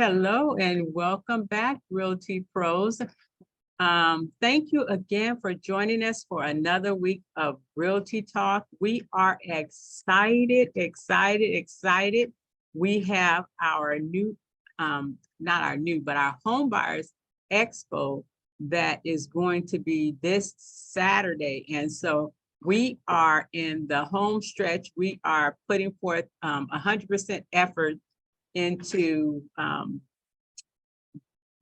Hello and welcome back, Realty Pros. Thank you again for joining us for another week of Realty Talk. We are excited. We have our new, not our new, but our Home Buyers Expo that is going to be this Saturday. And so we are in the home stretch. We are putting forth 100% effort into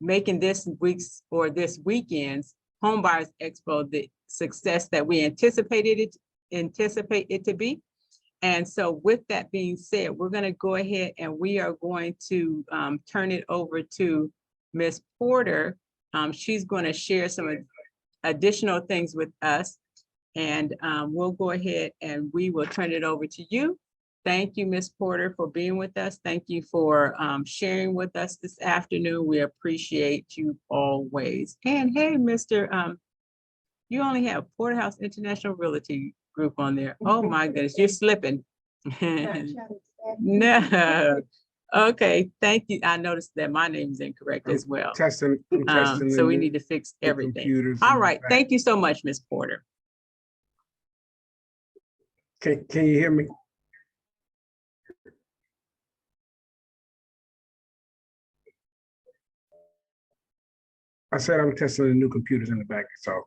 making this week's or this weekend's Home Buyers Expo the success that we anticipate it to be. And so with that being said, we're going to go ahead and we are going to turn it over to Ms. Porter. She's going to share some additional things with us, and we'll go ahead and we will turn it over to you. Thank you, Ms. Porter, for being with us. Thank you for sharing with us this afternoon. We appreciate you always. And hey, Mr. You only have Porterhouse International Realty Group on there. Oh my goodness, you're slipping. No. Okay, thank you. I noticed that my name is incorrect as well. Testing So we need to fix everything. All right, thank you so much, Ms. Porter. Can you hear me? I said I'm testing the new computers in the back, so.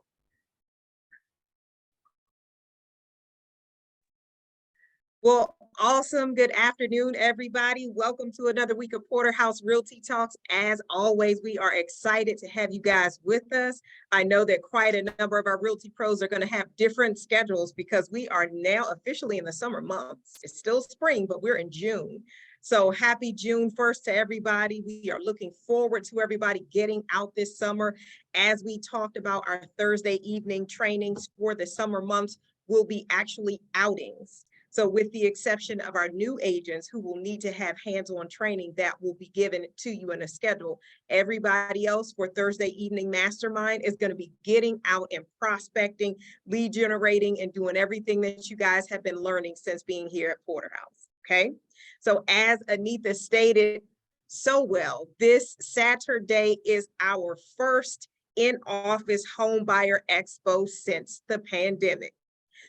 Well, awesome. Good afternoon, everybody. Welcome to another week of Porterhouse Realty Talks. As always, we are excited to have you guys with us. I know that quite a number of our Realty Pros are going to have different schedules because we are now officially in the summer months. It's still spring, but we're in June. So happy June 1st to everybody. We are looking forward to everybody getting out this summer. As we talked about, our Thursday evening trainings for the summer months will be actually outings. So with the exception of our new agents who will need to have hands-on training that will be given to you in a schedule, everybody else for Thursday evening mastermind is going to be getting out and prospecting, lead generating, and doing everything that you guys have been learning since being here at Porterhouse. Okay. So as Anita stated so well, this Saturday is our first in-office Home Buyer Expo since the pandemic.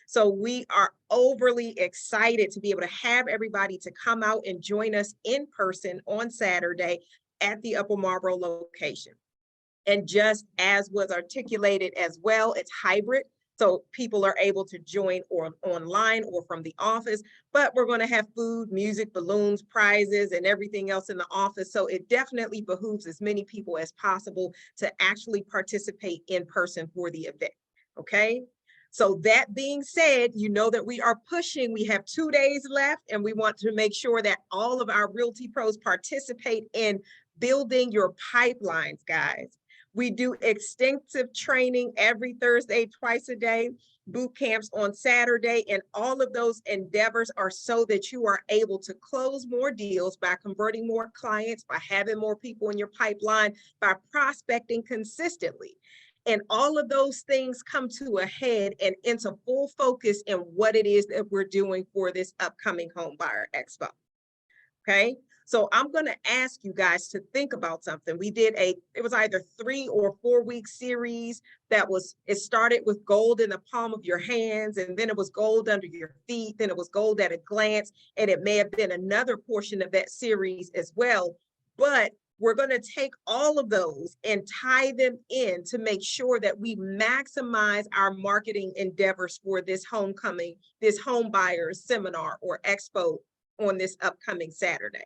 So we are overly excited to be able to have everybody to come out and join us in person on Saturday at the Upper Marlboro location. And just as was articulated as well, it's hybrid. So people are able to join or online or from the office, but we're going to have food, music, balloons, prizes, and everything else in the office. So it definitely behooves as many people as possible to actually participate in person for the event. Okay. So that being said, you know that we are pushing. We have 2 days left, and we want to make sure that all of our Realty Pros participate in building your pipelines, guys. We do extensive training every Thursday, twice a day, boot camps on Saturday, and all of those endeavors are so that you are able to close more deals by converting more clients, by having more people in your pipeline, by prospecting consistently. And all of those things come to a head and into full focus in what it is that we're doing for this upcoming Home Buyer Expo. Okay. So I'm going to ask you guys to think about something. We did it was either 3 or 4 week series it started with gold in the palm of your hands, and then it was gold under your feet, then it was gold at a glance, and it may have been another portion of that series as well. But we're going to take all of those and tie them in to make sure that we maximize our marketing endeavors for this home buyers seminar or expo on this upcoming Saturday.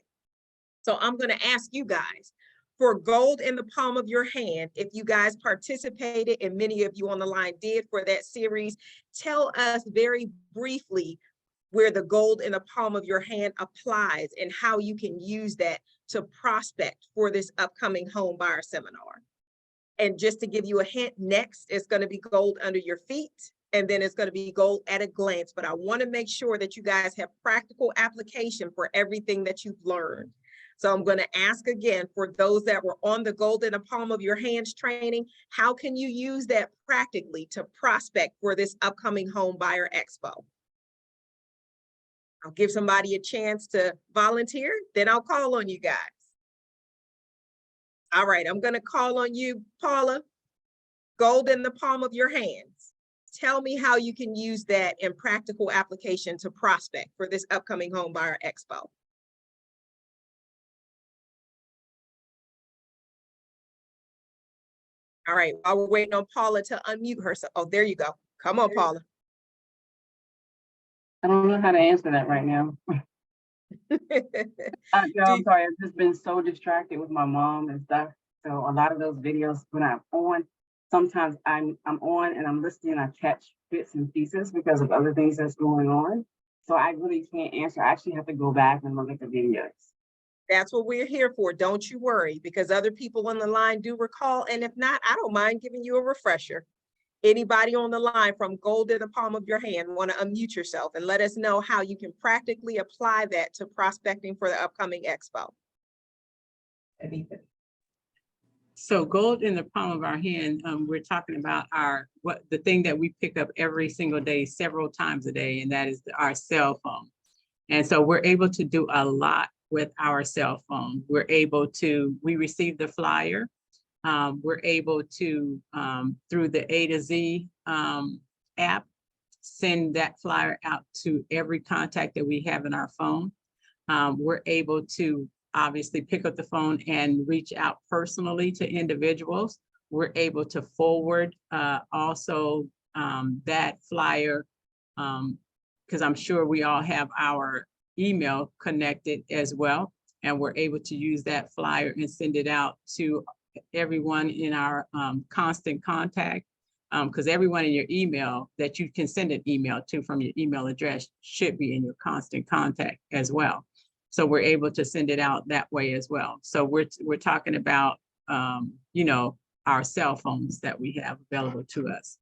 So I'm going to ask you guys, for gold in the palm of your hand, if you guys participated, and many of you on the line did for that series, tell us very briefly where the gold in the palm of your hand applies and how you can use that to prospect for this upcoming home buyer seminar. And just to give you a hint, next it's going to be gold under your feet, and then it's going to be gold at a glance. But I want to make sure that you guys have practical application for everything that you've learned. So I'm going to ask again, for those that were on the gold in the palm of your hands training, how can you use that practically to prospect for this upcoming Home Buyer Expo? I'll give somebody a chance to volunteer, then I'll call on you guys. All right, I'm gonna call on you, Paula. Gold in the palm of your hands. Tell me how you can use that in practical application to prospect for this upcoming Home Buyer Expo. All right, while we're waiting on Paula to unmute herself. Oh, there you go. Come on, Paula. I don't know how to answer that right now. I'm sorry, I've just been so distracted with my mom and stuff. So a lot of those videos when I'm on, sometimes I'm on and I'm listening and I catch bits and pieces because of other things that's going on. So I really can't answer. I actually have to go back and look at the videos. That's what we're here for. Don't you worry, because other people on the line do recall. And if not, I don't mind giving you a refresher. Anybody on the line from gold in the palm of your hand, want to unmute yourself and let us know how you can practically apply that to prospecting for the upcoming expo. So gold in the palm of our hand, we're talking about the thing that we pick up every single day, several times a day, and that is our cell phone. And so we're able to do a lot with our cell phone. We receive the flyer. We're able to, through the A to Z app, send that flyer out to every contact that we have in our phone. We're able to obviously pick up the phone and reach out personally to individuals. We're able to forward also that flyer, because I'm sure we all have our email connected as well. And we're able to use that flyer and send it out to everyone in our constant contact, because everyone in your email that you can send an email to from your email address should be in your constant contact as well. So we're able to send it out that way as well. So we're talking about, our cell phones that we have available to us.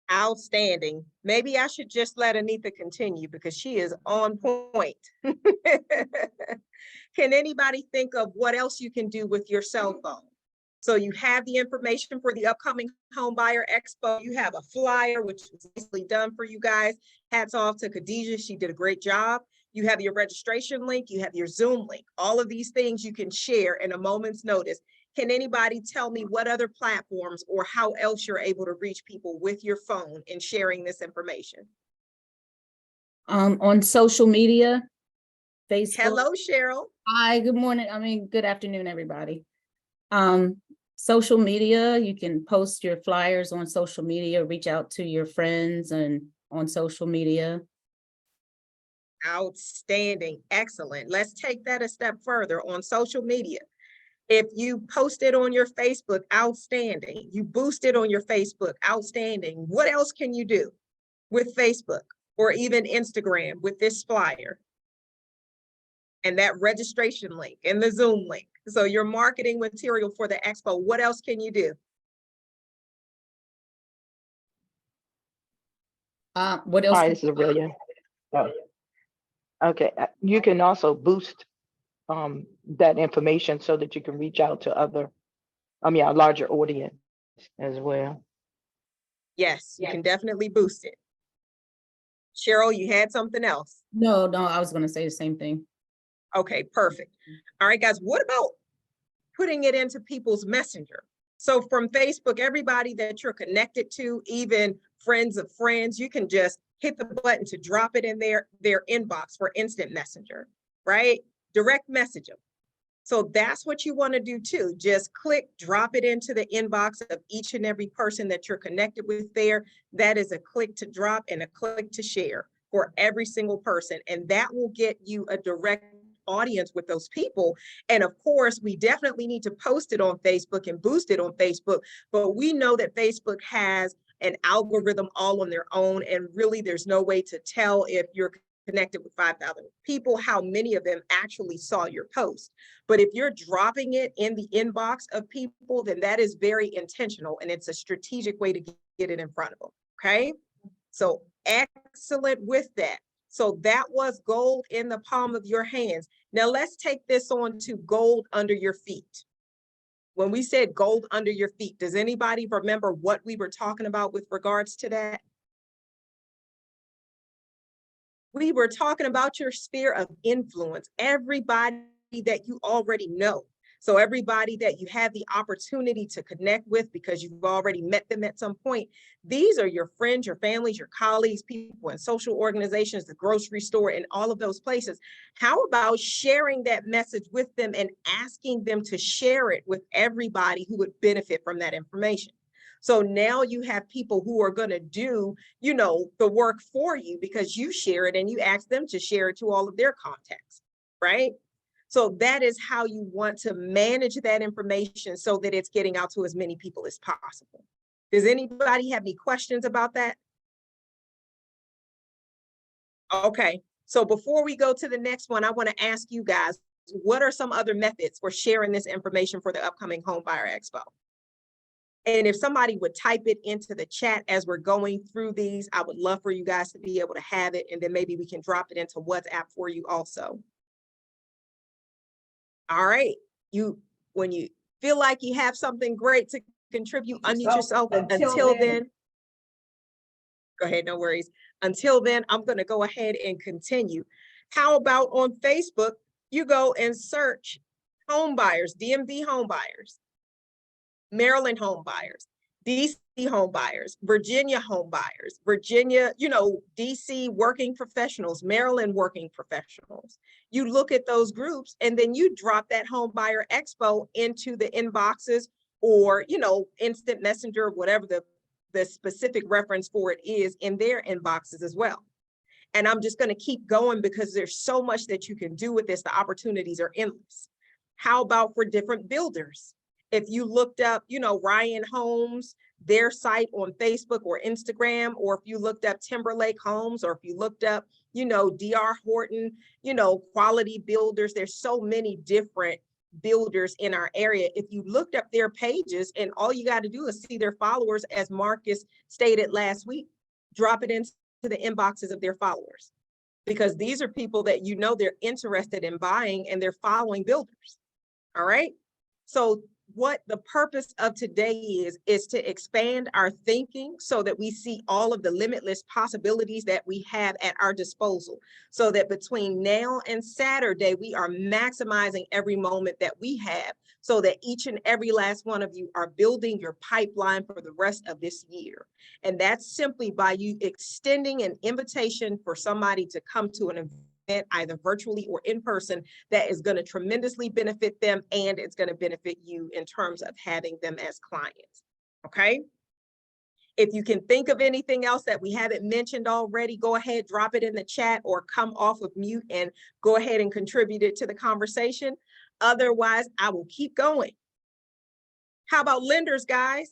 Outstanding. Maybe I should just let Anita continue because she is on point. Can anybody think of what else you can do with your cell phone? So you have the information for the upcoming Home Buyer Expo. You have a flyer, which was easily done for you guys. Hats off to Khadijah. She did a great job. You have your registration link. You have your Zoom link. All of these things you can share in a moment's notice. Can anybody tell me what other platforms or how else you're able to reach people with your phone in sharing this information? On social media, Facebook. Hello, Cheryl. Hi, good morning. Good afternoon, everybody. Social media, you can post your flyers on social media, reach out to your friends and on social media. Outstanding. Excellent. Let's take that a step further on social media. If you post it on your Facebook, outstanding. You boost it on your Facebook, outstanding. What else can you do with Facebook or even Instagram with this flyer and that registration link and the Zoom link? So your marketing material for the expo, what else can you do? What else? Hi, this is Aurelia. Oh, okay, you can also boost that information so that you can reach out to a larger audience as well. Yes, you can definitely boost it. Cheryl, you had something else? No, I was going to say the same thing. Okay, perfect. All right, guys, what about putting it into people's messenger? So from Facebook, everybody that you're connected to, even friends of friends, you can just hit the button to drop it in their inbox for instant messenger, right? Direct message them. So that's what you want to do too. Just click, drop it into the inbox of each and every person that you're connected with there. That is a click to drop and a click to share for every single person. And that will get you a direct audience with those people. And of course, we definitely need to post it on Facebook and boost it on Facebook. But we know that Facebook has an algorithm all on their own. And really, there's no way to tell if you're connected with 5,000 people, how many of them actually saw your post. But if you're dropping it in the inbox of people, then that is very intentional and it's a strategic way to get it in front of them, okay? So excellent with that. So that was gold in the palm of your hands. Now let's take this on to gold under your feet. When we said gold under your feet, does anybody remember what we were talking about with regards to that? We were talking about your sphere of influence. Everybody that you already know. So everybody that you have the opportunity to connect with because you've already met them at some point, these are your friends, your families, your colleagues, people in social organizations, the grocery store, and all of those places. How about sharing that message with them and asking them to share it with everybody who would benefit from that information? So now you have people who are going to do, you know, the work for you because you share it and you ask them to share it to all of their contacts, right? So that is how you want to manage that information so that it's getting out to as many people as possible. Does anybody have any questions about that? Okay, so before we go to the next one, I want to ask you guys, what are some other methods for sharing this information for the upcoming Home Buyer Expo? And if somebody would type it into the chat as we're going through these, I would love for you guys to be able to have it, and then maybe we can drop it into WhatsApp for you also. All right, when you feel like you have something great to contribute, unmute yourself. Until then, go ahead, no worries. Until then, I'm going to go ahead and continue. How about on Facebook, you go and search home buyers, DMV home buyers, Maryland home buyers, DC home buyers, Virginia home buyers, Virginia, you know, DC working professionals, Maryland working professionals. You look at those groups and then you drop that Home Buyer Expo into the inboxes or, you know, instant messenger, whatever the specific reference for it is in their inboxes as well. And I'm just going to keep going because there's so much that you can do with this. The opportunities are endless. How about for different builders? If you looked up, you know, Ryan Homes, their site on Facebook or Instagram, or if you looked up Timberlake Homes, or if you looked up, you know, DR Horton, you know, Quality Builders, there's so many different builders in our area. If you looked up their pages and all you got to do is see their followers, as Marcus stated last week, drop it into the inboxes of their followers, because these are people that, you know, they're interested in buying and they're following builders. All right. So what the purpose of today is to expand our thinking so that we see all of the limitless possibilities that we have at our disposal, so that between now and Saturday, we are maximizing every moment that we have, so that each and every last one of you are building your pipeline for the rest of this year. And that's simply by you extending an invitation for somebody to come to an event, either virtually or in person, that is going to tremendously benefit them, and it's going to benefit you in terms of having them as clients. Okay. If you can think of anything else that we haven't mentioned already, go ahead, drop it in the chat or come off of mute and go ahead and contribute it to the conversation. Otherwise, I will keep going. How about lenders, guys?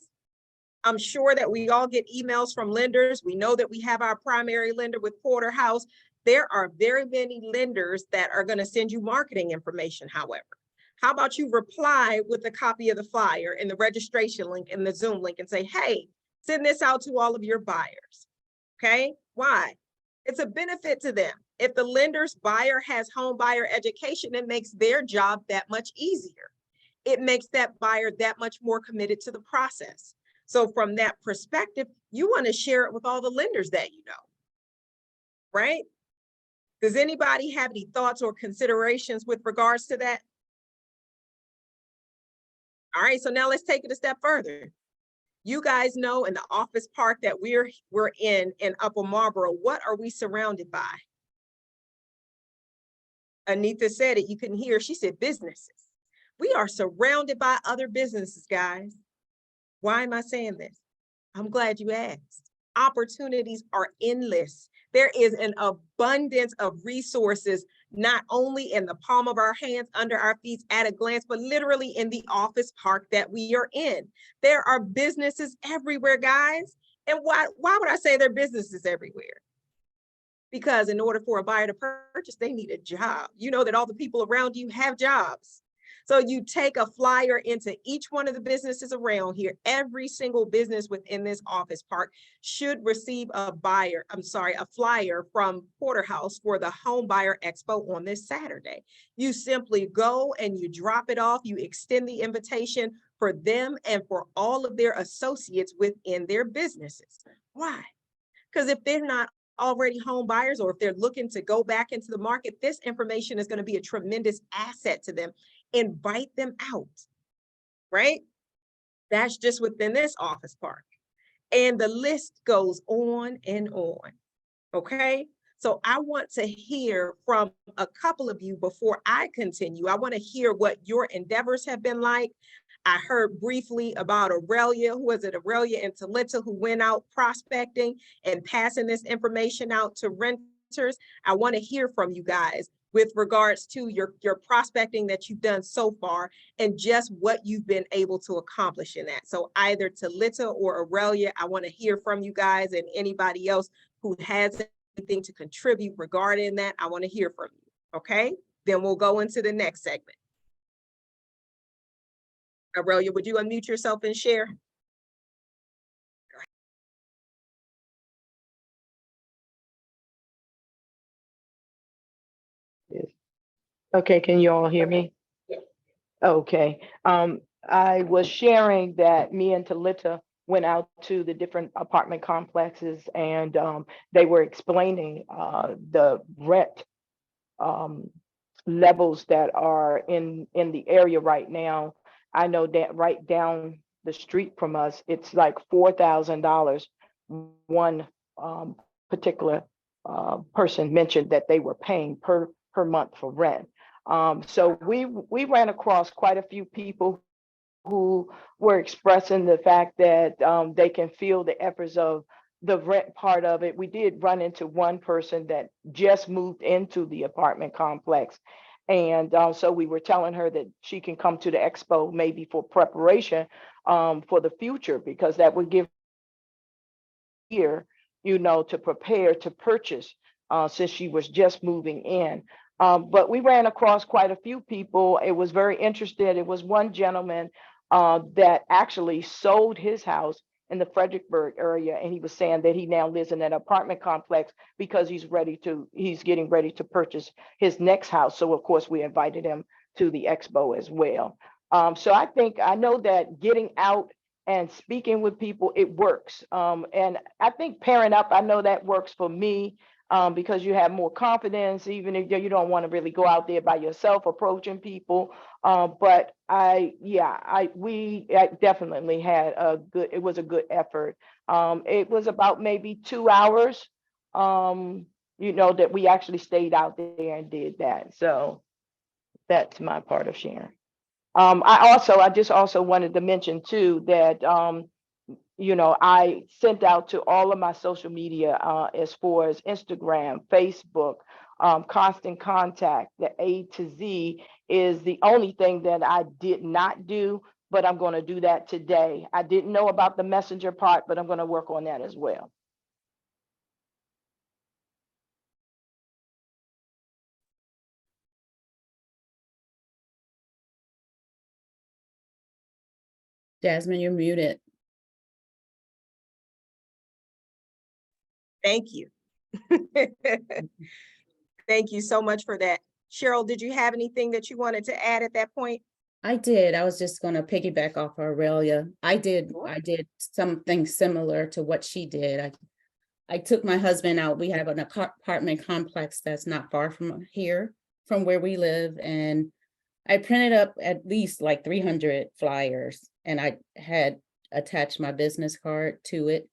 I'm sure that we all get emails from lenders. We know that we have our primary lender with Porterhouse. There are very many lenders that are going to send you marketing information, however. How about you reply with a copy of the flyer and the registration link and the Zoom link and say, hey, send this out to all of your buyers. Okay, why? It's a benefit to them. If the lender's buyer has home buyer education, it makes their job that much easier. It makes that buyer that much more committed to the process. So from that perspective, you want to share it with all the lenders that you know, right? Does anybody have any thoughts or considerations with regards to that? All right, so now let's take it a step further. You guys know in the office park that we're in Upper Marlboro, what are we surrounded by? Anita said it, you couldn't hear, she said businesses. We are surrounded by other businesses, guys. Why am I saying this? I'm glad you asked. Opportunities are endless. There is an abundance of resources, not only in the palm of our hands, under our feet at a glance, but literally in the office park that we are in. There are businesses everywhere, guys. And why would I say there are businesses everywhere? Because in order for a buyer to purchase, they need a job. You know that all the people around you have jobs. So you take a flyer into each one of the businesses around here. Every single business within this office park should receive a flyer from Porterhouse for the Home Buyer Expo on this Saturday. You simply go and you drop it off. You extend the invitation for them and for all of their associates within their businesses. Why? Because if they're not already home buyers, or if they're looking to go back into the market, this information is going to be a tremendous asset to them. Invite them out, right? That's just within this office park. And the list goes on and on, okay? So I want to hear from a couple of you before I continue. I want to hear what your endeavors have been like. I heard briefly about Aurelia, who was it, Aurelia and Talita, who went out prospecting and passing this information out to renters. I want to hear from you guys with regards to your prospecting that you've done so far and just what you've been able to accomplish in that. So either Talita or Aurelia, I want to hear from you guys, and anybody else who has anything to contribute regarding that, I want to hear from you, okay? Then we'll go into the next segment. Aurelia, would you unmute yourself and share? Okay, can you all hear me? Yeah. Okay, I was sharing that me and Talita went out to the different apartment complexes, and they were explaining the rent levels that are in the area right now. I know that right down the street from us, it's like $4,000. One particular person mentioned that they were paying per month for rent. So we ran across quite a few people who were expressing the fact that they can feel the efforts of the rent part of it. We did run into one person that just moved into the apartment complex. And so we were telling her that she can come to the expo maybe for preparation for the future, because that would give her, to prepare to purchase since she was just moving in. But we ran across quite a few people. It was very interesting. It was one gentleman that actually sold his house in the Fredericksburg area, and he was saying that he now lives in an apartment complex because he's getting ready to purchase his next house. So of course we invited him to the expo as well. So I know that getting out and speaking with people, it works. And I think pairing up, I know that works for me. Because you have more confidence, even if you don't want to really go out there by yourself approaching people. But we definitely had it was a good effort. It was about maybe 2 hours, that we actually stayed out there and did that. So that's my part of sharing. I just also wanted to mention too that I sent out to all of my social media as far as Instagram, Facebook, Constant Contact. The A to Z is the only thing that I did not do, but I'm going to do that today. I didn't know about the messenger part, but I'm going to work on that as well. Jasmine, you're muted. Thank you. Thank you so much for that. Cheryl, did you have anything that you wanted to add at that point? I did. I was just going to piggyback off Aurelia. I did something similar to what she did. I took my husband out. We have an apartment complex that's not far from here, from where we live. And I printed up at least like 300 flyers, and I had attached my business card to it.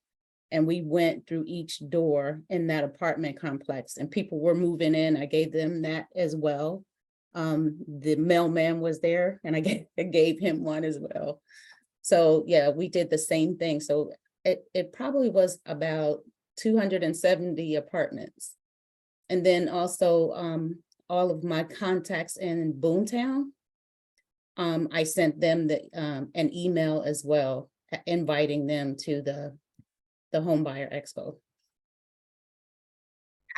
And we went through each door in that apartment complex, and people were moving in. I gave them that as well. The mailman was there, and I gave him one as well. So yeah, we did the same thing. So it probably was about 270 apartments. And then also all of my contacts in Boomtown, I sent them an email as well, inviting them to the Home Buyer Expo.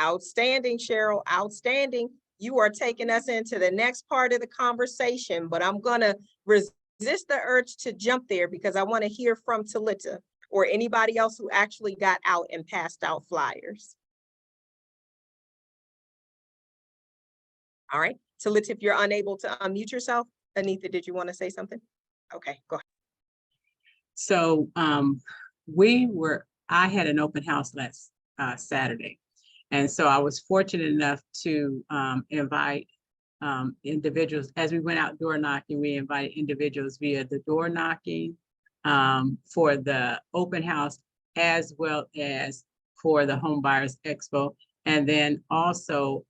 Outstanding, Cheryl, outstanding. You are taking us into the next part of the conversation, but I'm gonna resist the urge to jump there because I want to hear from Talita or anybody else who actually got out and passed out flyers. All right, Talita, if you're unable to unmute yourself, Anita, did you want to say something? Okay, go ahead. So I had an open house last Saturday, And so I was fortunate enough to invite individuals. As we went out door knocking, we invited individuals via the door knocking for the open house, as well as for the Home Buyers Expo. And then also,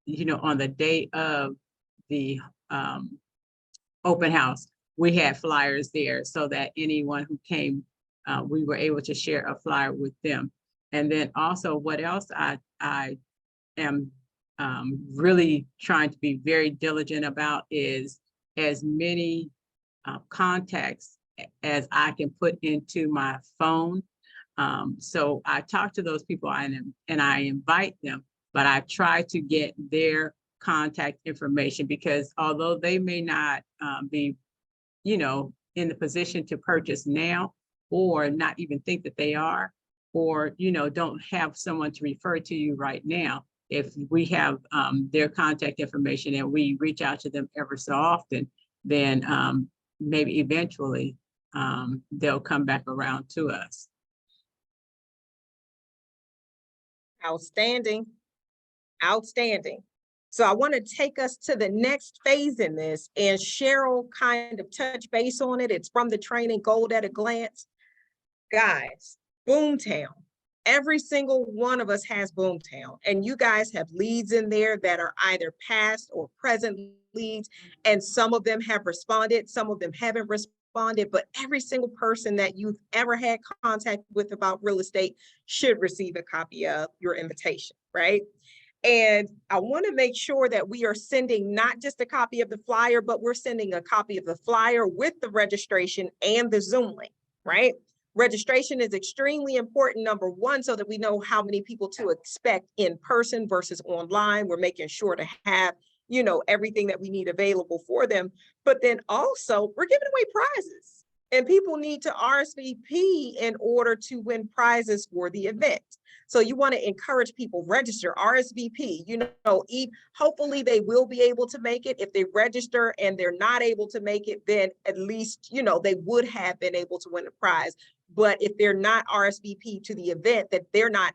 you know, on the day of the open house, we had flyers there so that anyone who came, we were able to share a flyer with them. And then also, what else I am really trying to be very diligent about is as many contacts as I can put into my phone. So I talk to those people and I invite them, but I try to get their contact information, because although they may not be, you know, in the position to purchase now, or not even think that they are, or, you know, don't have someone to refer to you right now, if we have their contact information and we reach out to them ever so often, then maybe eventually they'll come back around to us. Outstanding. Outstanding. So I want to take us to the next phase in this, and Cheryl kind of touch base on it. It's from the training Gold at a Glance. Guys, Boomtown. Every single one of us has Boomtown, and you guys have leads in there that are either past or present leads, and some of them have responded, some of them haven't responded, but every single person that you've ever had contact with about real estate should receive a copy of your invitation, right? And I want to make sure that we are sending not just a copy of the flyer, but we're sending a copy of the flyer with the registration and the Zoom link, right? Registration is extremely important, number one, so that we know how many people to expect in person versus online. We're making sure to have, you know, everything that we need available for them. But then also, we're giving away prizes, and people need to RSVP in order to win prizes for the event. So you want to encourage people, register, RSVP, you know, hopefully they will be able to make it. If they register and they're not able to make it, then at least, you know, they would have been able to win a prize. But if they're not RSVP to the event, that they're not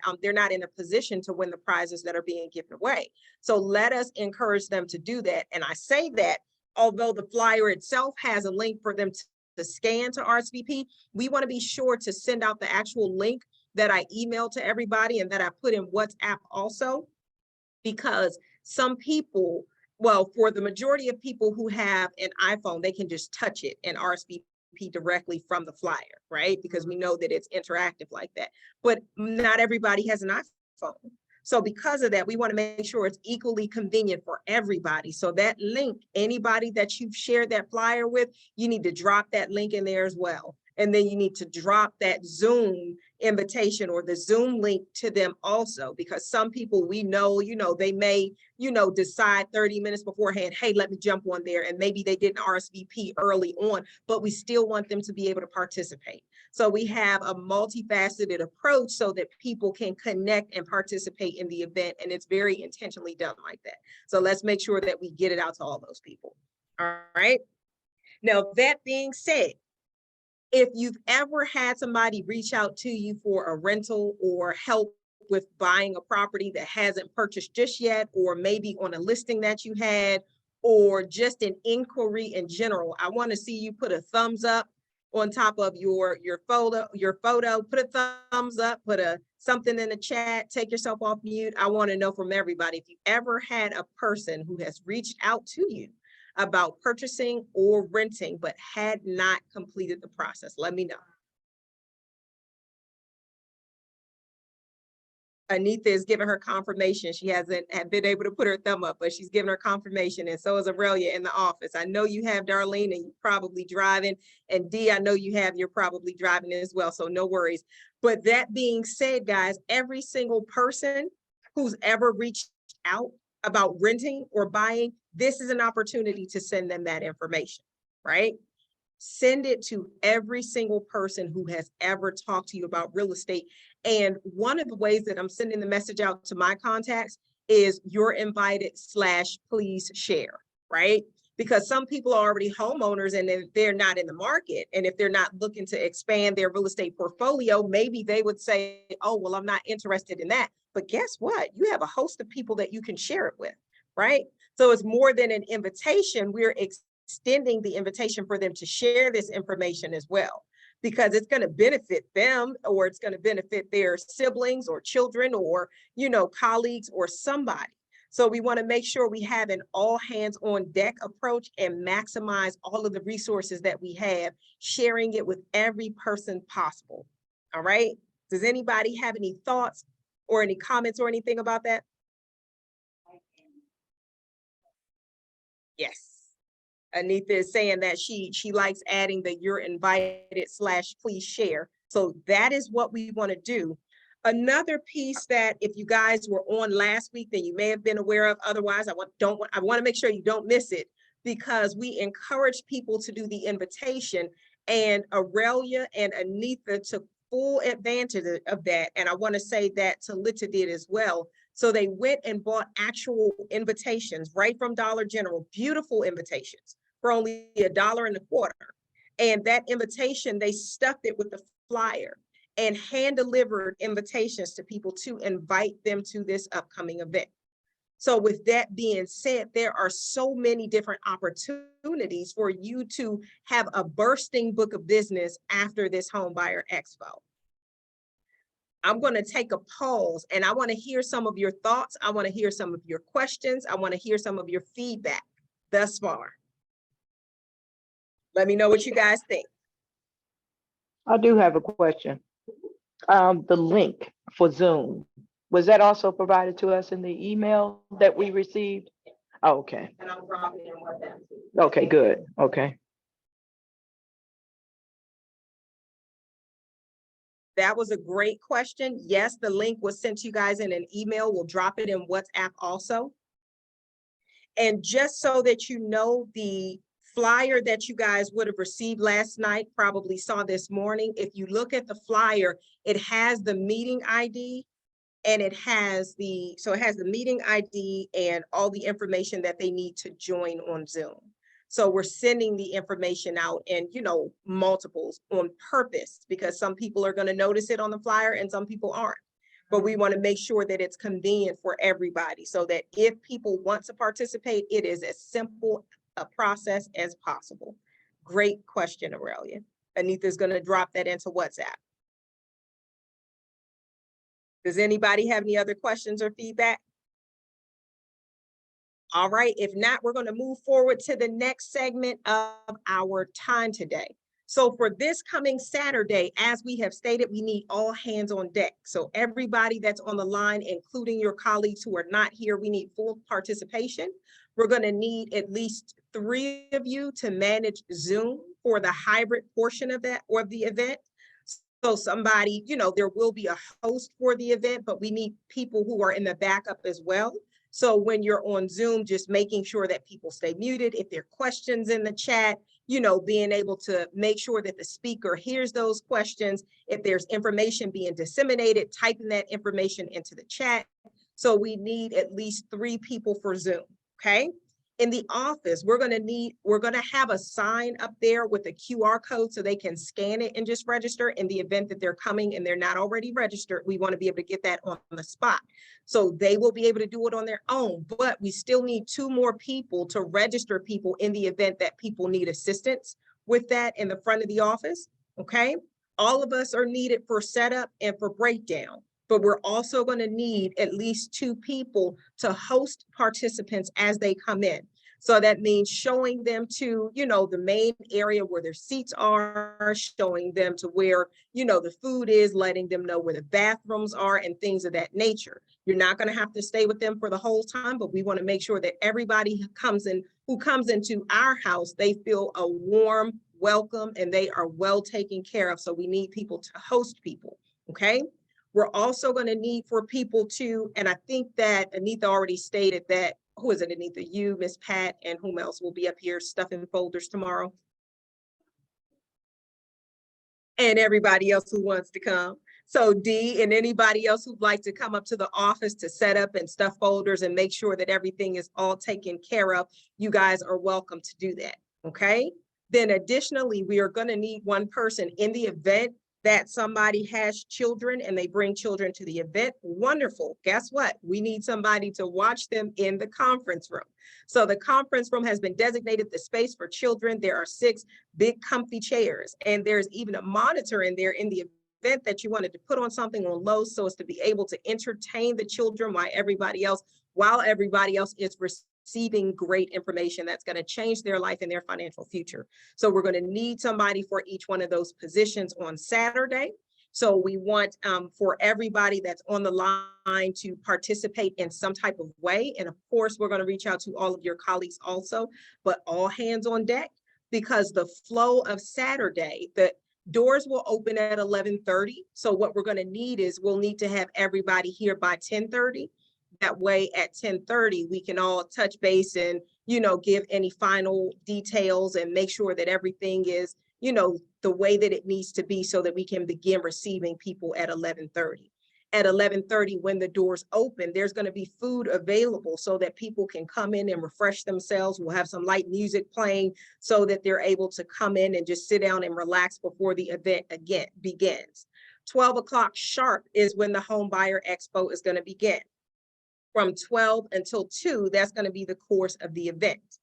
in a position to win the prizes that are being given away. So let us encourage them to do that. And I say that, although the flyer itself has a link for them to scan to RSVP, we want to be sure to send out the actual link that I emailed to everybody and that I put in WhatsApp also, because some people, well, for the majority of people who have an iPhone, they can just touch it and RSVP directly from the flyer, right? Because we know that it's interactive like that, but not everybody has an iPhone. So because of that, we want to make sure it's equally convenient for everybody. So that link, anybody that you've shared that flyer with, you need to drop that link in there as well. And then you need to drop that Zoom invitation or the Zoom link to them also, because some people we know, you know, they may, you know, decide 30 minutes beforehand, hey, let me jump on there. And maybe they didn't RSVP early on, but we still want them to be able to participate. So we have a multifaceted approach so that people can connect and participate in the event. And it's very intentionally done like that. So let's make sure that we get it out to all those people. All right. Now, that being said, if you've ever had somebody reach out to you for a rental or help with buying a property that hasn't purchased just yet, or maybe on a listing that you had, or just an inquiry in general, I want to see you put a thumbs up on top of your photo, put a thumbs up, put something in the chat, take yourself off mute. I want to know from everybody, if you ever had a person who has reached out to you about purchasing or renting, but had not completed the process, let me know. Anita is giving her confirmation. She hasn't been able to put her thumb up, but she's giving her confirmation, and so is Aurelia in the office. I know you have, Darlene, and you're probably driving, and Dee, I know you have, you're probably driving as well, so no worries. But that being said, guys, every single person who's ever reached out about renting or buying, this is an opportunity to send them that information, right? Send it to every single person who has ever talked to you about real estate. And one of the ways that I'm sending the message out to my contacts is you're invited / please share, right? Because some people are already homeowners and if they're not in the market, and if they're not looking to expand their real estate portfolio, maybe they would say, oh, well, I'm not interested in that. but guess what? You have a host of people that you can share it with, right? So it's more than an invitation. We're extending the invitation for them to share this information as well, because it's going to benefit them, or it's going to benefit their siblings or children or, colleagues or somebody. So we want to make sure we have an all hands on deck approach and maximize all of the resources that we have, sharing it with every person possible. All right. Does anybody have any thoughts or any comments or anything about that? Yes. Anita is saying that she likes adding the "you're invited" / please share. So that is what we want to do. Another piece that if you guys were on last week, then you may have been aware of. Otherwise, I want to make sure you don't miss it, because we encourage people to do the invitation, and Aurelia and Anita took full advantage of that. And I want to say that Talita did as well. So they went and bought actual invitations right from Dollar General, beautiful invitations for only $1.25. And that invitation, they stuffed it with the flyer and hand delivered invitations to people to invite them to this upcoming event. So with that being said, there are so many different opportunities for you to have a bursting book of business after this Home Buyer Expo. I'm going to take a pause and I want to hear some of your thoughts. I want to hear some of your questions. I want to hear some of your feedback thus far. Let me know what you guys think. I do have a question. The link for Zoom, was that also provided to us in the email that we received? Oh, okay. And I'm dropping in what that is. Okay, good. Okay. That was a great question. Yes, the link was sent to you guys in an email. We'll drop it in WhatsApp also. And just so that you know, the flyer that you guys would have received last night, probably saw this morning. If you look at the flyer, it has the meeting ID and it has the meeting ID and all the information that they need to join on Zoom. So we're sending the information out in, multiples on purpose, because some people are going to notice it on the flyer and some people aren't. But we want to make sure that it's convenient for everybody, so that if people want to participate, it is as simple a process as possible. Great question, Aurelia. Anita's going to drop that into WhatsApp. Does anybody have any other questions or feedback? All right, if not, we're going to move forward to the next segment of our time today. So for this coming Saturday, as we have stated, we need all hands on deck. So everybody that's on the line, including your colleagues who are not here, we need full participation. We're going to need at least 3 of you to manage Zoom for the hybrid portion of that or the event. So somebody, there will be a host for the event, but we need people who are in the backup as well. So when you're on Zoom, just making sure that people stay muted. If there are questions in the chat, being able to make sure that the speaker hears those questions. If there's information being disseminated, typing that information into the chat. So we need at least 3 people for Zoom, okay? In the office, we're going to have a sign up there with a QR code so they can scan it and just register. In the event that they're coming and they're not already registered, we want to be able to get that on the spot. So they will be able to do it on their own, but we still need 2 more people to register people in the event that people need assistance with that in the front of the office, okay? All of us are needed for setup and for breakdown, but we're also going to need at least 2 people to host participants as they come in. So that means showing them to, the main area where their seats are, showing them to where, the food is, letting them know where the bathrooms are and things of that nature. You're not going to have to stay with them for the whole time, but we want to make sure that everybody who comes into our house, they feel a warm welcome and they are well taken care of. So we need people to host people, okay? We're also going to need for people to, and I think that Anita already stated that, who is it, Anita? You, Miss Pat, and whom else will be up here stuffing folders tomorrow? And everybody else who wants to come. So Dee and anybody else who'd like to come up to the office to set up and stuff folders and make sure that everything is all taken care of, you guys are welcome to do that, okay? Then additionally, we are going to need 1 person in the event that somebody has children and they bring children to the event, wonderful. Guess what? We need somebody to watch them in the conference room. So the conference room has been designated the space for children. There are 6 big comfy chairs, and there's even a monitor in there in the event that you wanted to put on something on low so as to be able to entertain the children while everybody else is receiving great information that's going to change their life and their financial future. So we're going to need somebody for each one of those positions on Saturday. So we want for everybody that's on the line to participate in some type of way. And of course, we're going to reach out to all of your colleagues also, but all hands on deck, because the flow of Saturday, the doors will open at 11:30. So what we're going to need is we'll need to have everybody here by 10:30. That way at 10:30, we can all touch base and, give any final details and make sure that everything is, the way that it needs to be so that we can begin receiving people at 11:30. At 11:30, when the doors open, there's going to be food available so that people can come in and refresh themselves. We'll have some light music playing so that they're able to come in and just sit down and relax before the event again begins. 12 o'clock sharp is when the Home Buyer Expo is going to begin. From 12 until 2, that's going to be the course of the event.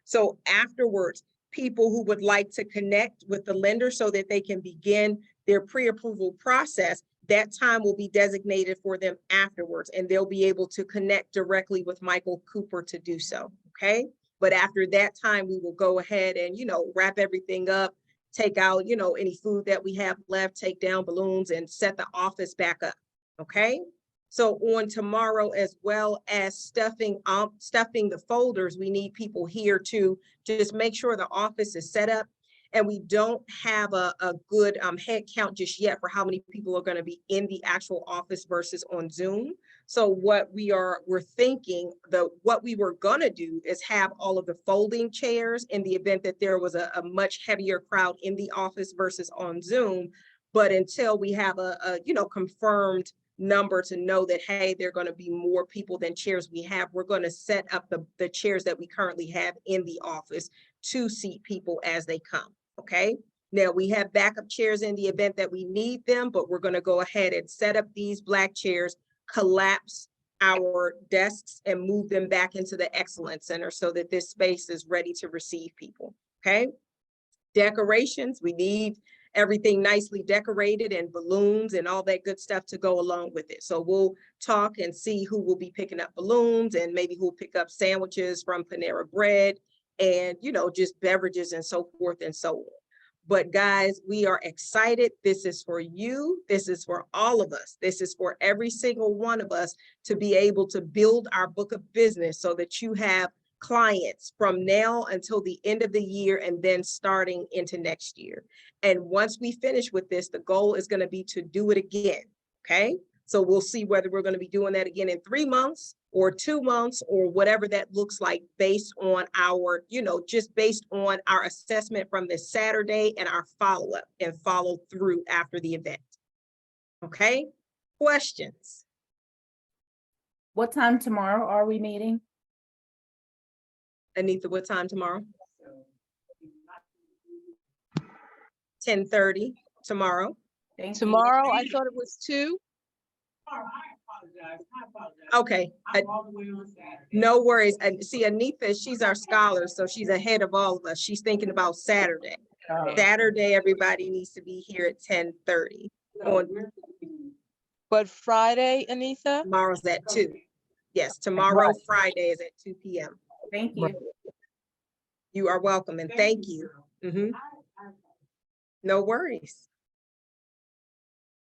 So afterwards, people who would like to connect with the lender so that they can begin their pre-approval process, that time will be designated for them afterwards, and they'll be able to connect directly with Michael Cooper to do so, okay? But after that time, we will go ahead and, wrap everything up, take out, any food that we have left, take down balloons and set the office back up, okay? So on tomorrow, as well as stuffing the folders, we need people here to just make sure the office is set up. And we don't have a good head count just yet for how many people are going to be in the actual office versus on Zoom. So what we're thinking, what we were going to do is have all of the folding chairs in the event that there was a much heavier crowd in the office versus on Zoom. But until we have a confirmed number to know that, hey, there are going to be more people than chairs we have, we're going to set up the chairs that we currently have in the office to seat people as they come. Okay. Now we have backup chairs in the event that we need them, but we're going to go ahead and set up these black chairs, collapse our desks, and move them back into the Excellence Center so that this space is ready to receive people. Okay. Decorations, we need everything nicely decorated and balloons and all that good stuff to go along with it. So we'll talk and see who will be picking up balloons and maybe who'll pick up sandwiches from Panera Bread and, just beverages and so forth and so on. But guys, we are excited. This is for you. This is for all of us. This is for every single one of us to be able to build our book of business so that you have clients from now until the end of the year and then starting into next year. And once we finish with this, the goal is going to be to do it again. Okay. So we'll see whether we're going to be doing that again in 3 months or 2 months or whatever that looks like based on our, just based on our assessment from this Saturday and our follow-up and follow through after the event. Okay. Questions? What time tomorrow are we meeting? Anita, what time tomorrow? 10:30 tomorrow. Thank you. Tomorrow, I thought it was 2. Okay. No worries. And see, Anita, she's our scholar, so she's ahead of all of us. She's thinking about Saturday. Saturday, everybody needs to be here at 10:30. But Friday, Anitha? Tomorrow's at 2. Yes, tomorrow, Friday is at 2 p.m. Thank you. You are welcome and thank you. No worries.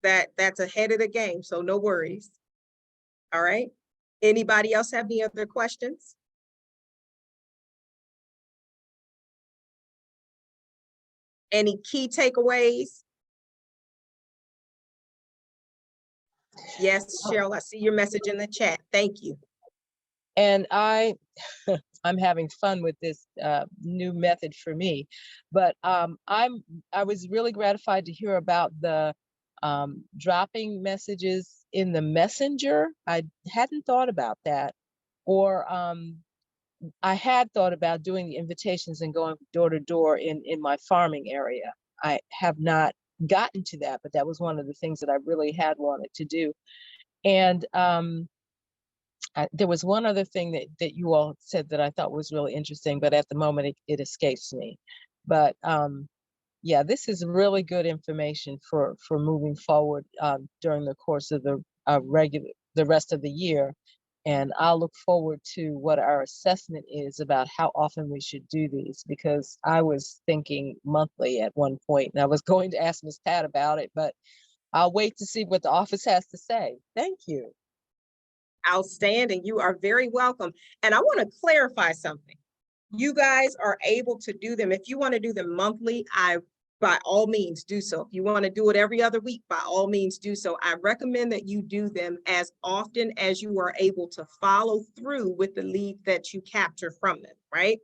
That's ahead of the game, so no worries. All right. Anybody else have any other questions? Any key takeaways? Yes, Cheryl, I see your message in the chat. Thank you. And I'm having fun with this new method for me, but I was really gratified to hear about the dropping messages in the messenger. I hadn't thought about that, or I had thought about doing the invitations and going door to door in my farming area. I have not gotten to that, but that was one of the things that I really had wanted to do. And there was one other thing that you all said that I thought was really interesting, but at the moment it escapes me. But yeah, this is really good information for moving forward during the course of the rest of the year. And I'll look forward to what our assessment is about how often we should do these, because I was thinking monthly at one point, and I was going to ask Ms. Pat about it, but I'll wait to see what the office has to say. Thank you. Outstanding. You are very welcome. And I want to clarify something. You guys are able to do them. If you want to do them monthly, by all means do so. If you want to do it every other week, by all means do so. I recommend that you do them as often as you are able to follow through with the lead that you capture from them, right?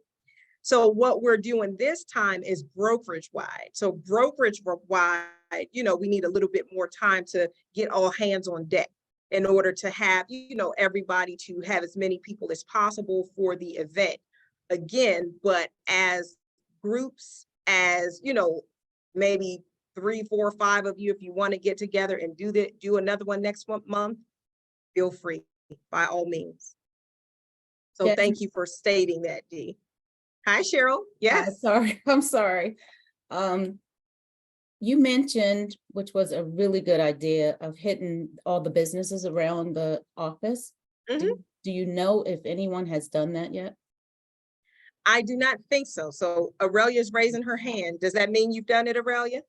So what we're doing this time is brokerage wide. So brokerage wide, we need a little bit more time to get all hands on deck in order to have, everybody to have as many people as possible for the event. Again, but as groups, as, maybe 3, 4, 5 of you, if you want to get together and do another one next month, feel free, by all means. So Yes. thank you for stating that, Dee. Hi, Cheryl. Yes. I'm sorry. You mentioned, which was a really good idea, of hitting all the businesses around the office. Mhm. Do you know if anyone has done that yet? I do not think so. So Aurelia's raising her hand. Does that mean you've done it, Aurelia?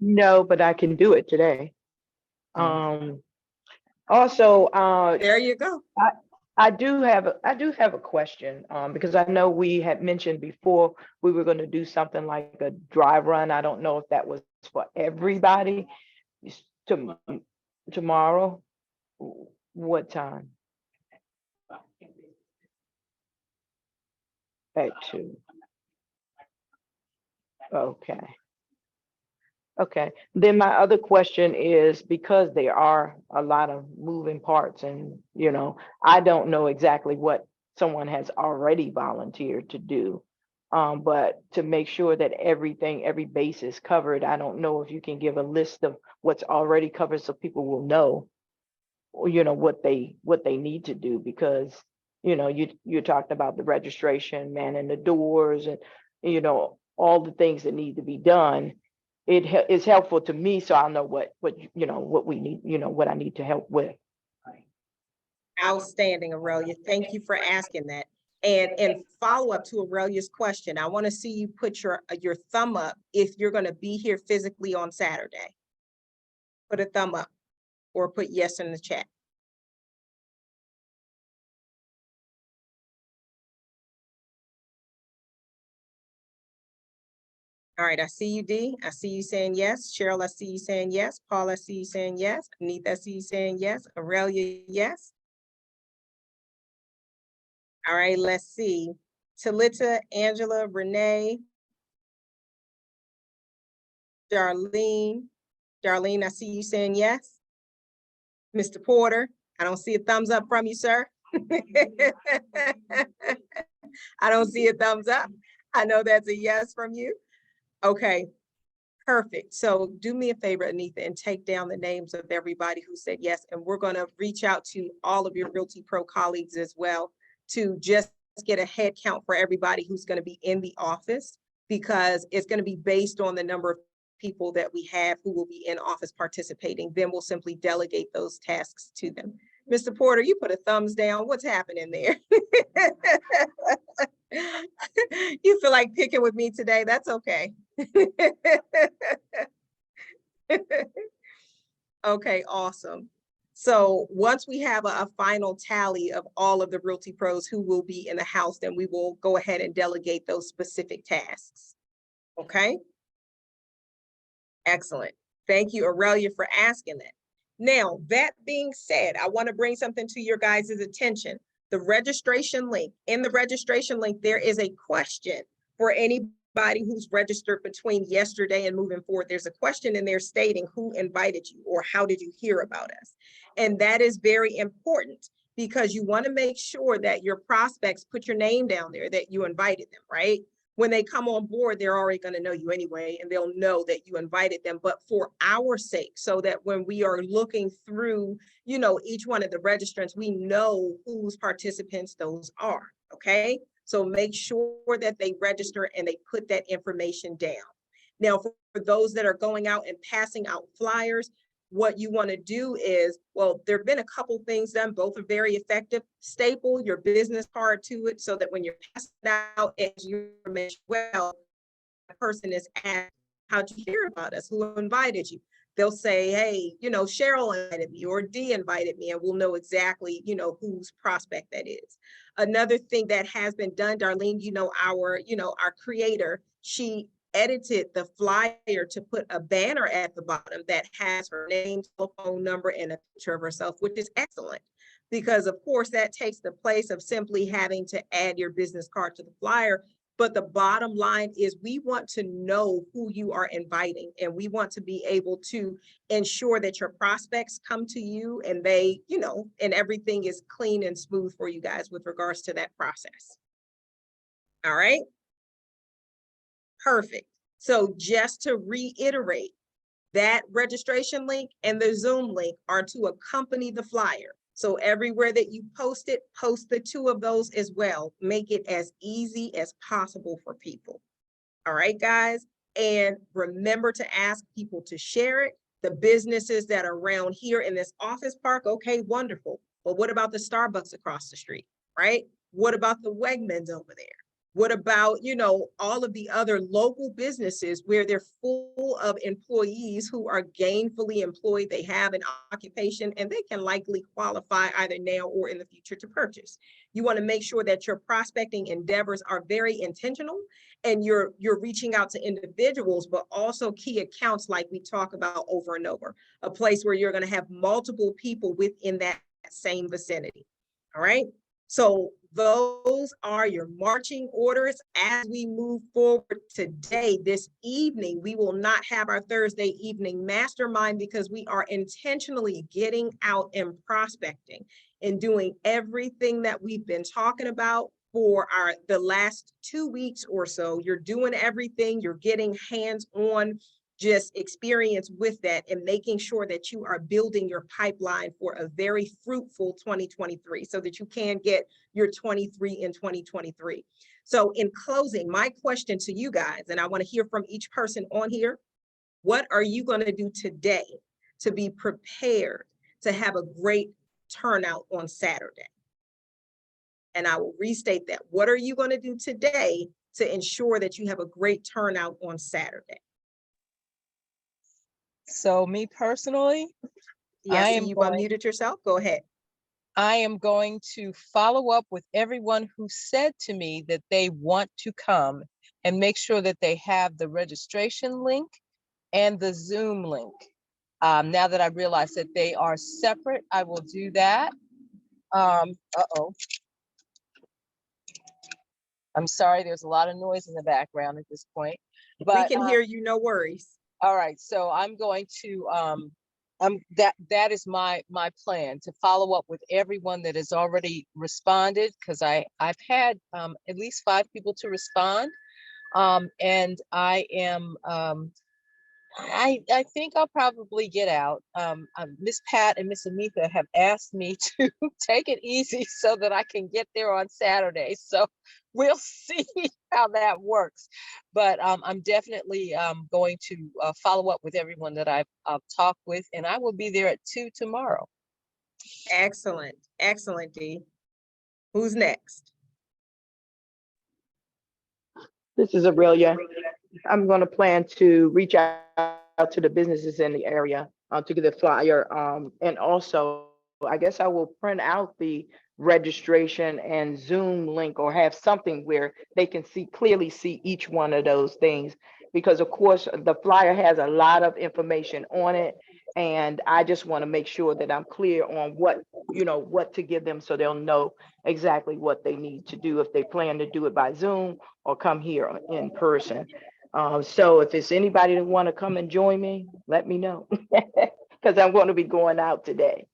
No, but I can do it today. Also, There you go. I do have a question, because I know we had mentioned before we were going to do something like a drive run. I don't know if that was for everybody. Tomorrow, what time? At 2. Okay. Okay, then my other question is, because there are a lot of moving parts and, I don't know exactly what someone has already volunteered to do. But to make sure that every base is covered, I don't know if you can give a list of what's already covered so people will know, what they need to do, because, you talked about the registration, manning the doors, and, all the things that need to be done. It is helpful to me, so I'll know what we need, what I need to help with. Outstanding, Aurelia. Thank you for asking that. And follow up to Aurelia's question, I want to see you put your thumb up if you're going to be here physically on Saturday. Put a thumb up or put yes in the chat. All right, I see you, Dee. I see you saying yes. Cheryl, I see you saying yes. Paul, I see you saying yes. Anita, I see you saying yes. Aurelia, yes. All right, let's see. Talita, Angela, Renee, Darlene. Darlene, I see you saying yes. Mr. Porter, I don't see a thumbs up from you, sir. I don't see a thumbs up. I know that's a yes from you. Okay, perfect. So do me a favor, Anita, and take down the names of everybody who said yes. And we're going to reach out to all of your Realty Pro colleagues as well to just get a head count for everybody who's going to be in the office, because it's going to be based on the number of people that we have who will be in office participating. Then we'll simply delegate those tasks to them. Mr. Porter, you put a thumbs down. What's happening there? You feel like picking with me today? That's okay. Okay, awesome. So once we have a final tally of all of the Realty Pros who will be in the house, then we will go ahead and delegate those specific tasks. Okay? Excellent. Thank you, Aurelia, for asking that. Now, that being said, I want to bring something to your guys' attention. The registration link. In the registration link, there is a question for anybody who's registered between yesterday and moving forward. There's a question in there stating who invited you or how did you hear about us? And that is very important, because you want to make sure that your prospects put your name down there, that you invited them, right? when they come on board, they're already going to know you anyway, and they'll know that you invited them. But for our sake, so that when we are looking through, you know, each one of the registrants, we know whose participants those are. Okay. So make sure that they register and they put that information down. Now, for those that are going out and passing out flyers, what you want to do is, well, there have been a couple things done, both are very effective. Staple your business card to it so that when you're passing out as your information, well, the person is asked, how'd you hear about us? Who invited you? They'll say, hey, you know, Cheryl invited me or Dee invited me, and we'll know exactly, you know, whose prospect that is. Another thing that has been done, Darlene, you know, our creator, she edited the flyer to put a banner at the bottom that has her name, telephone number, and a picture of herself, which is excellent. Because of course that takes the place of simply having to add your business card to the flyer. But the bottom line is we want to know who you are inviting, and we want to be able to ensure that your prospects come to you and they, you know, and everything is clean and smooth for you guys with regards to that process. All right. Perfect. So just to reiterate, that registration link and the Zoom link are to accompany the flyer. So everywhere that you post it, post the two of those as well. Make it as easy as possible for people. All right, guys. And remember to ask people to share it. The businesses that are around here in this office park, okay, wonderful. But what about the Starbucks across the street, right? What about the Wegmans over there? What about, you know, all of the other local businesses where they're full of employees who are gainfully employed, they have an occupation, and they can likely qualify either now or in the future to purchase. You want to make sure that your prospecting endeavors are very intentional and you're reaching out to individuals, but also key accounts like we talk about over and over, a place where you're going to have multiple people within that same vicinity. All right. So those are your marching orders as we move forward today. This evening, we will not have our Thursday evening mastermind because we are intentionally getting out and prospecting and doing everything that we've been talking about for the last 2 weeks or so. You're doing everything, you're getting hands-on just experience with that and making sure that you are building your pipeline for a very fruitful 2023 so that you can get your 23 in 2023. So in closing, my question to you guys, and I want to hear from each person on here, what are you going to do today to be prepared to have a great turnout on Saturday? And I will restate that. What are you going to do today to ensure that you have a great turnout on Saturday? So me personally, Yes, you've unmuted yourself. Go ahead. I am going to follow up with everyone who said to me that they want to come and make sure that they have the registration link and the Zoom link. Now that I realize that they are separate, I will do that. Uh-oh. I'm sorry, there's a lot of noise in the background at this point. But we can hear you, no worries. All right, so I'm going to that is my plan, to follow up with everyone that has already responded, because I've had at least 5 people to respond, and I am I think I'll probably get out. Miss Pat and Miss Amitha have asked me to take it easy so that I can get there on Saturday. So we'll see how that works. But I'm definitely going to follow up with everyone that I've talked with, and I will be there at 2 tomorrow. Excellent. Excellent, Dee. Who's next? This is Aurelia. I'm going to plan to reach out to the businesses in the area to get a flyer. And also, I guess I will print out the registration and Zoom link, or have something where they can clearly see each one of those things. Because of course, the flyer has a lot of information on it. And I just want to make sure that I'm clear on what to give them, so they'll know exactly what they need to do if they plan to do it by Zoom or come here in person. So if it's anybody that want to come and join me, let me know, because I'm going to be going out today.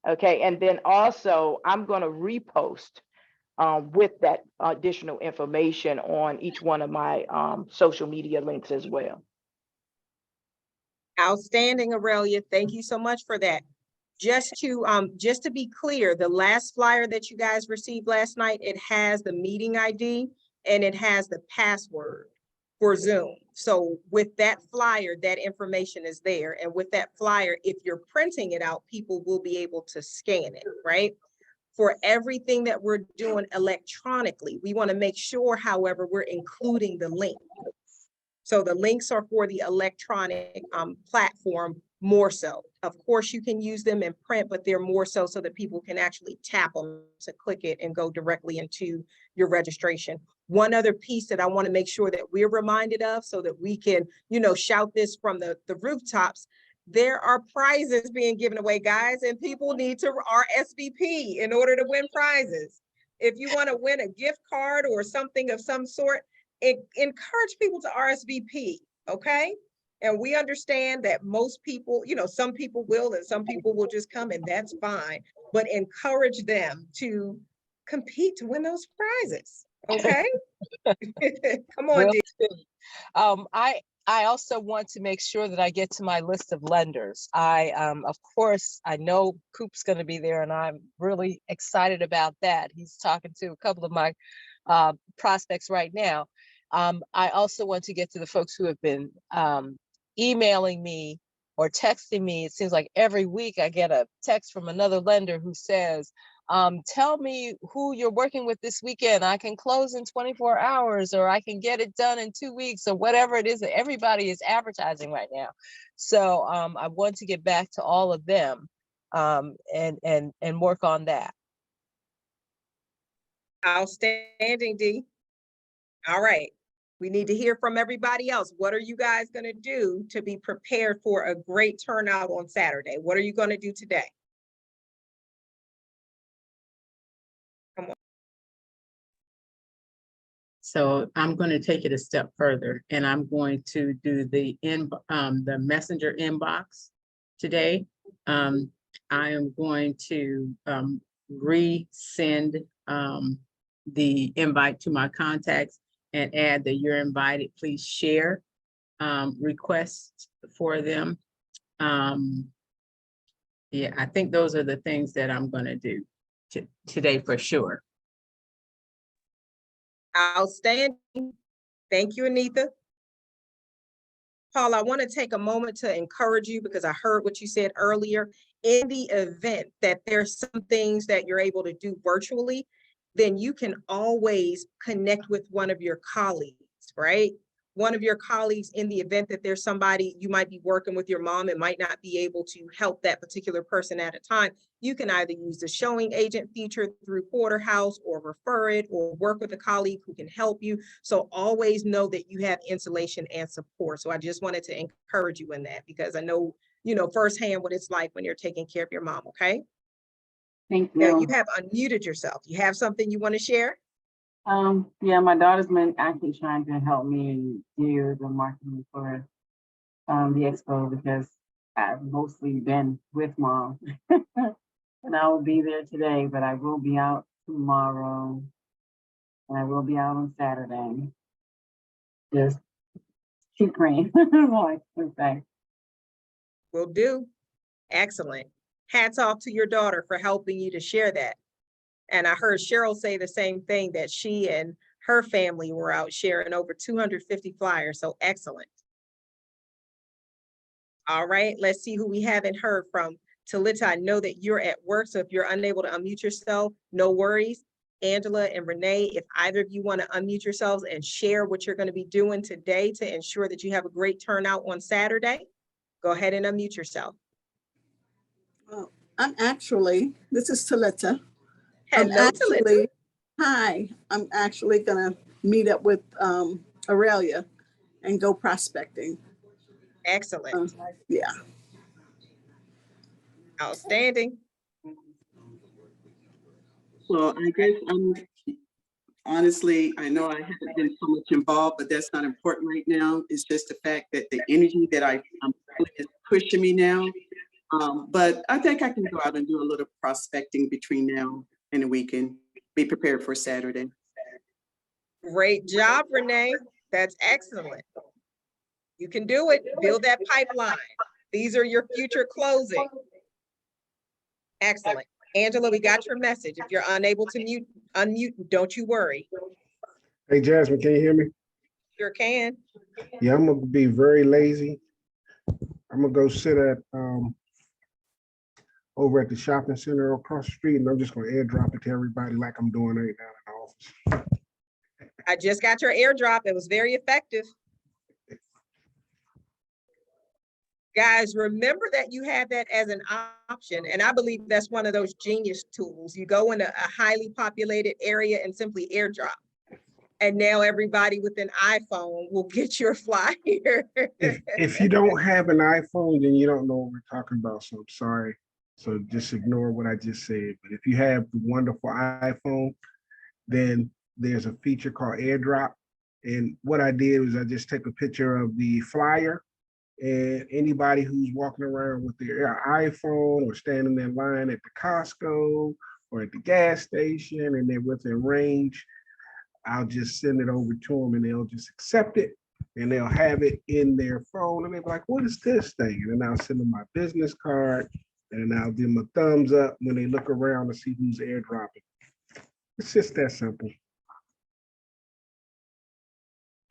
Okay, and then also I'm going to repost with that additional information on each one of my social media links as well. Outstanding, Aurelia. Thank you so much for that. Just to be clear, the last flyer that you guys received last night, it has the meeting ID and it has the password for Zoom. So with that flyer, that information is there. And with that flyer, if you're printing it out, people will be able to scan it, right? For everything that we're doing electronically, we want to make sure, however, we're including the link. So the links are for the electronic platform more so. Of course, you can use them in print, but they're more so that people can actually tap them to click it and go directly into your registration. One other piece that I want to make sure that we're reminded of so that we can, shout this from the rooftops. There are prizes being given away, guys, and people need to RSVP in order to win prizes. If you want to win a gift card or something of some sort, encourage people to RSVP, okay? And we understand that most people, some people will and some people will just come, and that's fine. But encourage them to compete to win those prizes, okay? Come on, Will Dee. do. I also want to make sure that I get to my list of lenders. Of course, I know Coop's going to be there, and I'm really excited about that. He's talking to a couple of my prospects right now. I also want to get to the folks who have been emailing me or texting me. It seems like every week I get a text from another lender who says, tell me who you're working with this weekend. I can close in 24 hours, or I can get it done in 2 weeks, or whatever it is that everybody is advertising right now. So I want to get back to all of them and work on that. Outstanding, Dee. All right. We need to hear from everybody else. What are you guys going to do to be prepared for a great turnout on Saturday? What are you going to do today? Come on. So I'm going to take it a step further, and I'm going to do the messenger inbox today. I am going to resend the invite to my contacts and add the "you're invited, please share" requests for them. Yeah, I think those are the things that I'm going to do today for sure. Outstanding. Thank you, Anita. Paul, I want to take a moment to encourage you because I heard what you said earlier. In the event that there's some things that you're able to do virtually, then you can always connect with one of your colleagues, right? One of your colleagues, in the event that there's somebody, you might be working with your mom and might not be able to help that particular person at a time. You can either use the showing agent feature through Porterhouse, or refer it, or work with a colleague who can help you. So always know that you have insulation and support. So I just wanted to encourage you in that, because I know, firsthand what it's like when you're taking care of your mom, okay? Thank Now, you. you have unmuted yourself. You have something you want to share? Yeah, my daughter's been actually trying to help me do the marketing for the expo, because I've mostly been with mom. And I will be there today, but I will be out tomorrow, and I will be out on Saturday. Just keep praying. Like, okay. Will do. Excellent. Hats off to your daughter for helping you to share that. And I heard Cheryl say the same thing, that she and her family were out sharing over 250 flyers. So excellent. All right, let's see who we haven't heard from. Talita, I know that you're at work, so if you're unable to unmute yourself, no worries. Angela and Renee, if either of you want to unmute yourselves and share what you're going to be doing today to ensure that you have a great turnout on Saturday, go ahead and unmute yourself. Well, this is Talita. Hello, Talita. Hi, I'm actually gonna meet up with Aurelia and go prospecting. Excellent. Yeah. Outstanding. So I guess honestly, I know I haven't been so much involved, but that's not important right now. It's just the fact that the energy that I'm feeling is pushing me now. But I think I can go out and do a little prospecting between now and the weekend, be prepared for Saturday. Great job, Renee. That's excellent. You can do it. Build that pipeline. These are your future closing. Excellent. Angela, we got your message. If you're unable to unmute, don't you worry. Hey, Jasmine, can you hear me? Sure can. Yeah, I'm gonna be very lazy. I'm gonna go sit at over at the shopping center across the street, and I'm just gonna airdrop it to everybody like I'm doing right now in the office. I just got your airdrop. It was very effective. Guys, remember that you have that as an option. And I believe that's one of those genius tools. You go in a highly populated area and simply airdrop. And now everybody with an iPhone will get your flyer. If you don't have an iPhone, then you don't know what we're talking about. So I'm sorry. So just ignore what I just said. But if you have the wonderful iPhone, then there's a feature called AirDrop. And what I did was I just take a picture of the flyer, and anybody who's walking around with their iPhone or standing in line at the Costco or at the gas station and they're within range, I'll just send it over to them and they'll just accept it and they'll have it in their phone and they're like, what is this thing? And then I'll send them my business card and I'll give them a thumbs up when they look around to see who's airdropping. It's just that simple.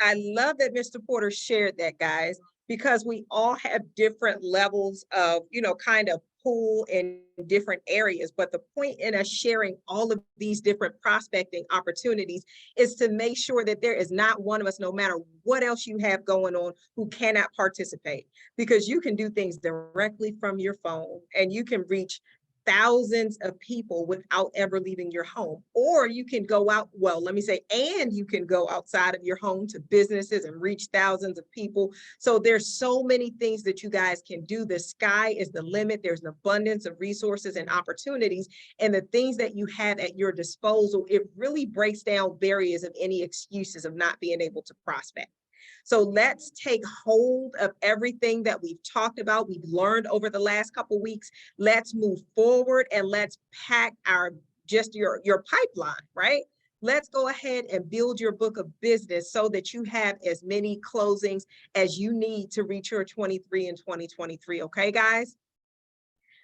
I love that Mr. Porter shared that, guys, because we all have different levels of, kind of pull in different areas. But the point in us sharing all of these different prospecting opportunities is to make sure that there is not one of us, no matter what else you have going on, who cannot participate, because you can do things directly from your phone and you can reach thousands of people without ever leaving your home. Or you can go out, and you can go outside of your home to businesses and reach thousands of people. So there's so many things that you guys can do. The sky is the limit. There's an abundance of resources and opportunities, and the things that you have at your disposal, it really breaks down barriers of any excuses of not being able to prospect. So let's take hold of everything that we've talked about, we've learned over the last couple of weeks. Let's move forward and let's pack your pipeline, right? Let's go ahead and build your book of business so that you have as many closings as you need to reach your 23 in 2023. Okay, guys?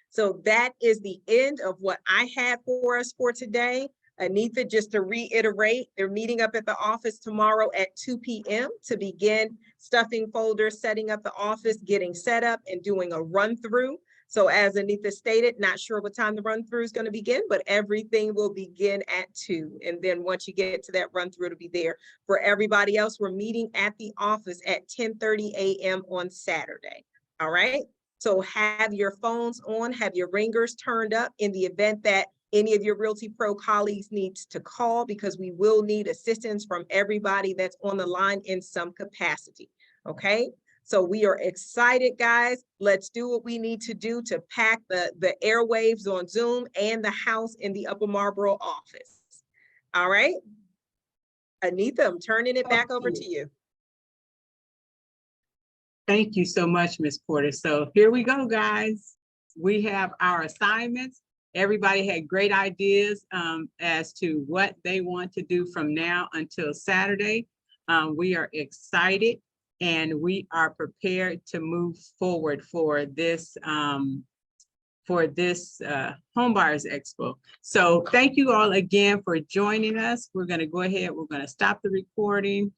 So that is the end of what I had for us for today. Anita, just to reiterate, they're meeting up at the office tomorrow at 2 p.m. to begin stuffing folders, setting up the office, getting set up, and doing a run through. So as Anita stated, not sure what time the run through is going to begin, but everything will begin at 2. And then once you get to that run through, it'll be there. For everybody else, we're meeting at the office at 10:30 a.m. on Saturday. All right. So have your phones on, have your ringers turned up in the event that any of your Realty Pro colleagues needs to call, because we will need assistance from everybody that's on the line in some capacity. Okay. So we are excited, guys. Let's do what we need to do to pack the airwaves on Zoom and the house in the Upper Marlboro office. All right. Anita, I'm turning it back over to you. Thank you so much, Ms. Porter. So here we go, guys. We have our assignments. Everybody had great ideas as to what they want to do from now until Saturday. We are excited and we are prepared to move forward for this Home Buyers Expo. So thank you all again for joining us. We're going to go ahead. We're going to stop the recording.